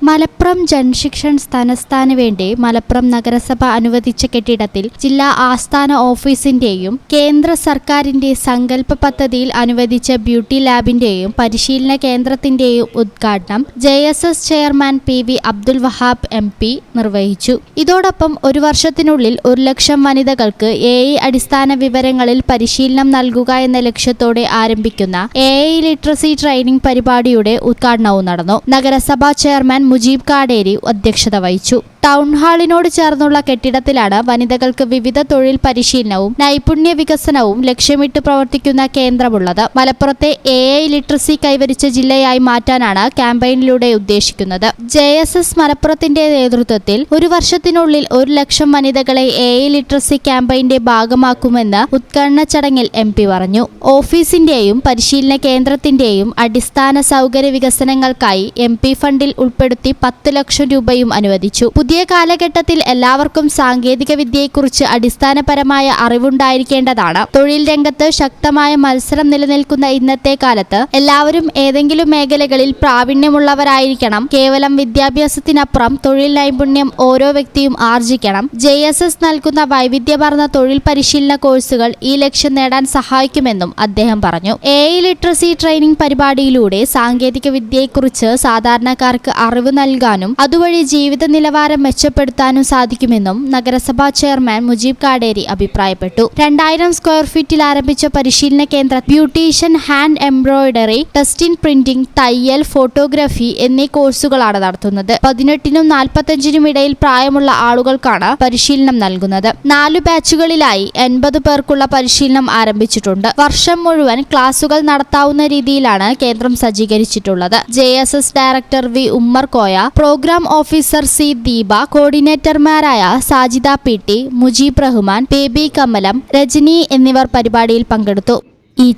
മലപ്പുറം ജൻശിക്ഷൻ തലസ്ഥാനു വേണ്ടി മലപ്പുറം നഗരസഭ അനുവദിച്ച കെട്ടിടത്തിൽ ജില്ലാ ആസ്ഥാന ഓഫീസിന്റെയും കേന്ദ്ര സർക്കാരിന്റെ സങ്കല്പ പദ്ധതിയിൽ അനുവദിച്ച ബ്യൂട്ടി ലാബിന്റെയും പരിശീലന കേന്ദ്രത്തിന്റെയും ഉദ്ഘാടനം JSS chairman PV Abdul Wahab MP നിർവഹിച്ചു. ഇതോടൊപ്പം ഒരു വർഷത്തിനുള്ളിൽ 1 ലക്ഷം വനിതകൾക്ക് AI അടിസ്ഥാന വിവരങ്ങളിൽ പരിശീലനം നൽകുക എന്ന ലക്ഷ്യത്തോടെ ആരംഭിക്കുന്ന AI ലിറ്ററസി ട്രെയിനിംഗ് പരിപാടിയുടെ ഉദ്ഘാടനവും നടന്നു. നഗരസഭാ ചെയർമാൻ മുജീബ് കാടേരി അധ്യക്ഷത വഹിച്ചു. ടൗൺ ഹാളിനോട് ചേർന്നുള്ള കെട്ടിടത്തിലാണ് വനിതകൾക്ക് വിവിധ തൊഴിൽ പരിശീലനവും നൈപുണ്യ വികസനവും ലക്ഷ്യമിട്ട് പ്രവർത്തിക്കുന്ന കേന്ദ്രമുള്ളത്. മലപ്പുറത്തെ AI ലിറ്ററസി കൈവരിച്ച ജില്ലയായി മാറ്റാനാണ് ക്യാമ്പയിനിലൂടെ ഉദ്ദേശിക്കുന്നത്. JSS മലപ്പുറത്തിന്റെ നേതൃത്വത്തിൽ ഒരു വർഷത്തിനുള്ളിൽ 1 ലക്ഷം വനിതകളെ AI ലിറ്ററസി ക്യാമ്പയിന്റെ ഭാഗമാക്കുമെന്ന് ഉദ്ഘാടന ചടങ്ങിൽ MP പറഞ്ഞു. ഓഫീസിന്റെയും പരിശീലന കേന്ദ്രത്തിന്റെയും അടിസ്ഥാന സൗകര്യ വികസനങ്ങൾക്കായി MP ഫണ്ടിൽ ഉൾപ്പെടുത്തി 10 ലക്ഷം രൂപയും അനുവദിച്ചു. പുതിയ കാലഘട്ടത്തിൽ എല്ലാവർക്കും സാങ്കേതിക വിദ്യയെക്കുറിച്ച് അടിസ്ഥാനപരമായ അറിവുണ്ടായിരിക്കേണ്ടതാണ്. തൊഴിൽ രംഗത്ത് ശക്തമായ മത്സരം നിലനിൽക്കുന്ന ഇന്നത്തെ കാലത്ത് എല്ലാവരും ഏതെങ്കിലും മേഖലകളിൽ പ്രാവീണ്യമുള്ളവരായിരിക്കണം. കേവലം വിദ്യാഭ്യാസത്തിനപ്പുറം തൊഴിൽ നൈപുണ്യം ഓരോ വ്യക്തിയും ആർജിക്കണം. JSS നൽകുന്ന വൈവിധ്യമാർന്ന തൊഴിൽ പരിശീലന കോഴ്സുകൾ ഈ ലക്ഷ്യം നേടാൻ സഹായിക്കുമെന്നും അദ്ദേഹം പറഞ്ഞു. AI ലിറ്ററസി ട്രെയിനിംഗ് പരിപാടിയിലൂടെ സാങ്കേതിക വിദ്യയെക്കുറിച്ച് സാധാരണക്കാർക്ക് അറിവ് നൽകാനും അതുവഴി ജീവിത നിലവാരം മെച്ചപ്പെടുത്താനും സാധിക്കുമെന്നും നഗരസഭാ ചെയർമാൻ മുജീബ് കാടേരി അഭിപ്രായപ്പെട്ടു. 2000 സ്ക്വയർ ഫീറ്റിൽ ആരംഭിച്ച പരിശീലന കേന്ദ്ര beautician, hand embroidery, textile printing, തയ്യൽ, ഫോട്ടോഗ്രാഫി എന്നീ കോഴ്സുകളാണ് നടത്തുന്നത്. 18നും 45നും ഇടയിൽ പ്രായമുള്ള ആളുകൾക്കാണ് പരിശീലനം നൽകുന്നത്. 4 ബാച്ചുകളിലായി 80 പേർക്കുള്ള പരിശീലനം ആരംഭിച്ചിട്ടുണ്ട്. വർഷം മുഴുവൻ ക്ലാസുകൾ നടത്താവുന്ന രീതിയിലാണ് കേന്ദ്രം സജ്ജീകരിച്ചിട്ടുള്ളത്. JSS director V Ummer Koya, programme officer C Deepa, കോർഡിനേറ്റർമാരായ സാജിദ PT, മുജീബ് റഹ്മാൻ, ബേബി കമലം, രജനി എന്നിവർ പരിപാടിയിൽ പങ്കെടുത്തു.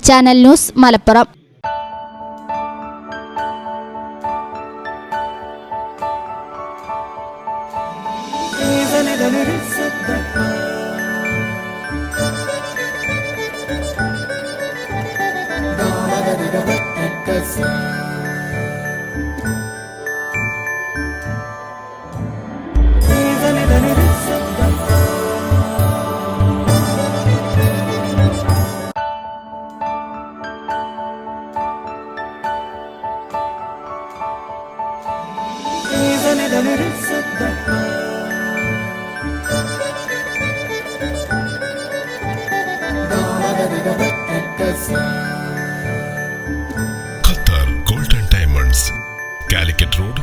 Channel news, Malappuram. Qatar golden diamonds, Calicut road,